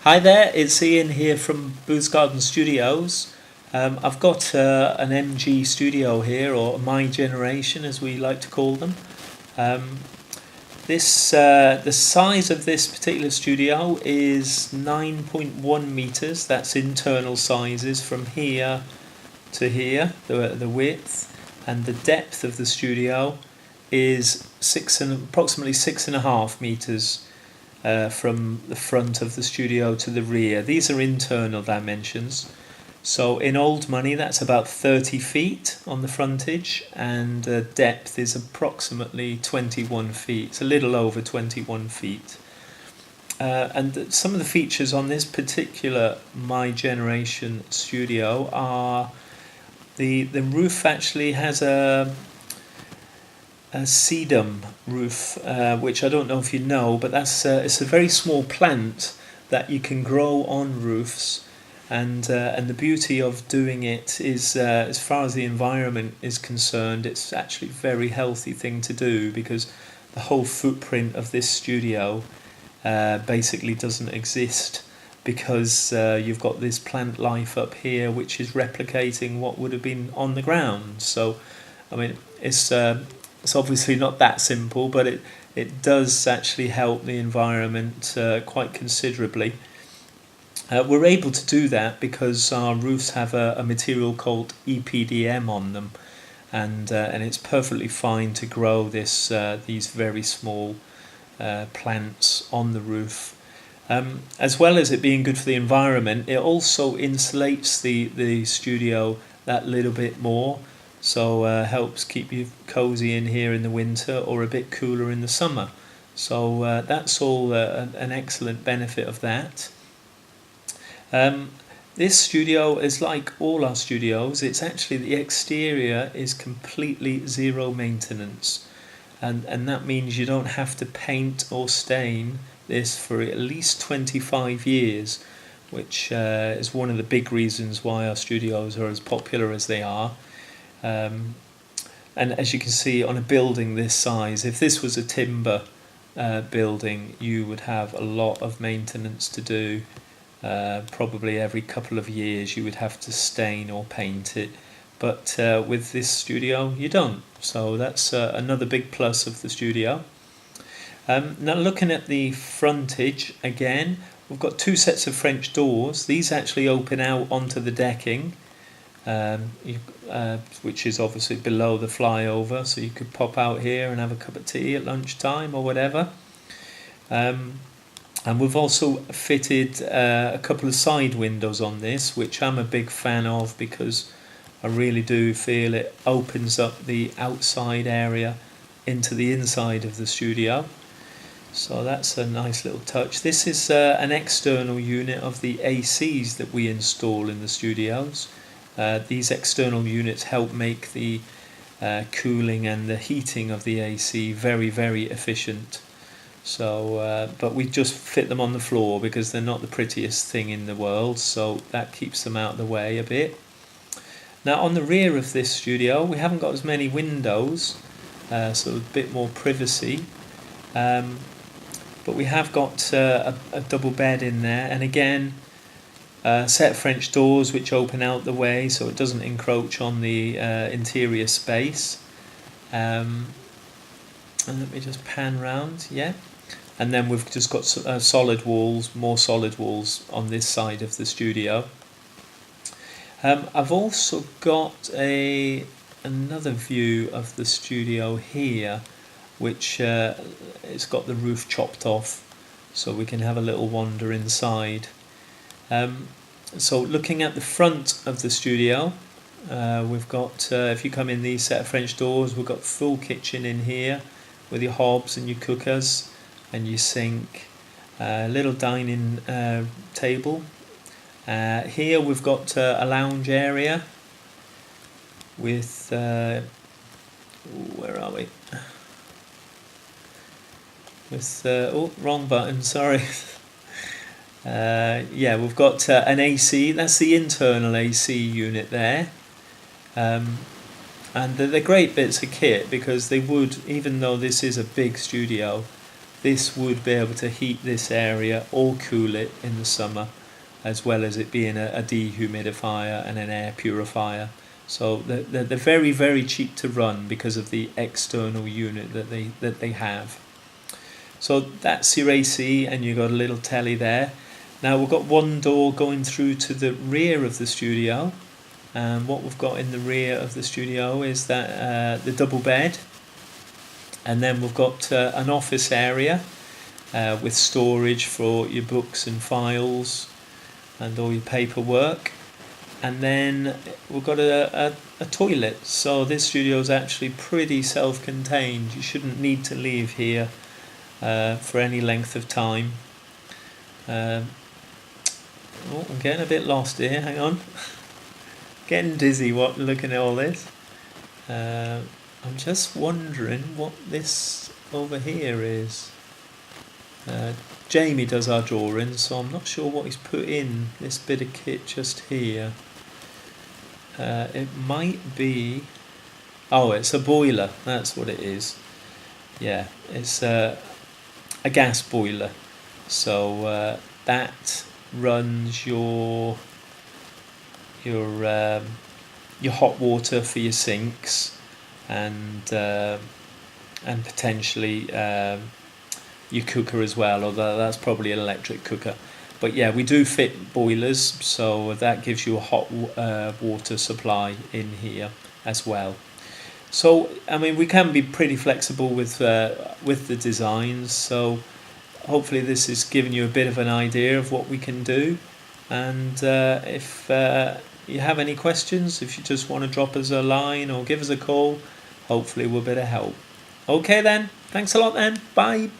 Hi there, it's Ian here from Booth's Garden Studios. I've got an MG studio here, or my generation as we like to call them. Um, the size of this particular studio is 9.1 meters. That's internal sizes from here to here, the width, and the depth of the studio is approximately 6.5 meters from the front of the studio to the rear. These are internal dimensions. So in old money, that's about 30 feet on the frontage, and depth is approximately 21 feet. It's a little over 21 feet. And some of the features on this particular My Generation studio are the roof actually has a sedum roof, which I don't know if you know, but it's a very small plant that you can grow on roofs, and the beauty of doing it is, as far as the environment is concerned, it's actually a very healthy thing to do, because the whole footprint of this studio basically doesn't exist, because you've got this plant life up here which is replicating what would have been on the ground. So, I mean, it's obviously not that simple, but it does actually help the environment quite considerably. We're able to do that because our roofs have a material called EPDM on them, and it's perfectly fine to grow these very small plants on the roof. As well as it being good for the environment, it also insulates the studio that little bit more. So helps keep you cozy in here in the winter, or a bit cooler in the summer. So that's all an excellent benefit of that. This studio is like all our studios. It's actually, the exterior is completely zero maintenance, and that means you don't have to paint or stain this for at least 25 years, which is one of the big reasons why our studios are as popular as they are. And as you can see, on a building this size, if this was a timber building, you would have a lot of maintenance to do. Probably every couple of years you would have to stain or paint it, but with this studio you don't. So that's another big plus of the studio. Now, looking at the frontage again, we've got two sets of French doors. These actually open out onto the decking, which is obviously below the flyover, so you could pop out here and have a cup of tea at lunchtime or whatever. And we've also fitted a couple of side windows on this, which I'm a big fan of, because I really do feel it opens up the outside area into the inside of the studio. So that's a nice little touch. This is an external unit of the ACs that we install in the studios. These external units help make the cooling and the heating of the AC very, very efficient. So, but we just fit them on the floor because they're not the prettiest thing in the world, so that keeps them out of the way a bit. Now, on the rear of this studio, we haven't got as many windows, so a bit more privacy. But we have got a double bed in there, and again, set of French doors which open out the way so it doesn't encroach on the interior space. And let me just pan round, yeah. And then we've just got solid walls, more solid walls on this side of the studio. I've also got another view of the studio here, which it's got the roof chopped off, so we can have a little wander inside. So looking at the front of the studio, we've got, if you come in these set of French doors, we've got full kitchen in here with your hobs and your cookers and your sink, little dining table. Here we've got a lounge area with, where are we? With, wrong button, sorry. Yeah, we've got an AC. That's the internal AC unit there. And they're great bits of kit, because they would, even though this is a big studio, this would be able to heat this area or cool it in the summer, as well as it being a dehumidifier and an air purifier. So they're very, very cheap to run because of the external unit that they have. So that's your AC, and you've got a little telly there. Now we've got one door going through to the rear of the studio, and what we've got in the rear of the studio is that the double bed, and then we've got an office area with storage for your books and files and all your paperwork. And then we've got a toilet, so this studio is actually pretty self-contained. You shouldn't need to leave here for any length of time. I'm getting a bit lost here, hang on. Getting dizzy looking at all this. I'm just wondering what this over here is. Jamie does our drawings, so I'm not sure what he's put in this bit of kit just here. It might be... Oh, it's a boiler, that's what it is. Yeah, it's a gas boiler. So that runs your hot water for your sinks and potentially your cooker as well, although that's probably an electric cooker. But yeah, we do fit boilers, so that gives you a hot water supply in here as well. So I mean, we can be pretty flexible with the designs. So hopefully this is giving you a bit of an idea of what we can do. And if you have any questions, if you just want to drop us a line or give us a call, hopefully we'll be able to help. Okay then, thanks a lot then, bye.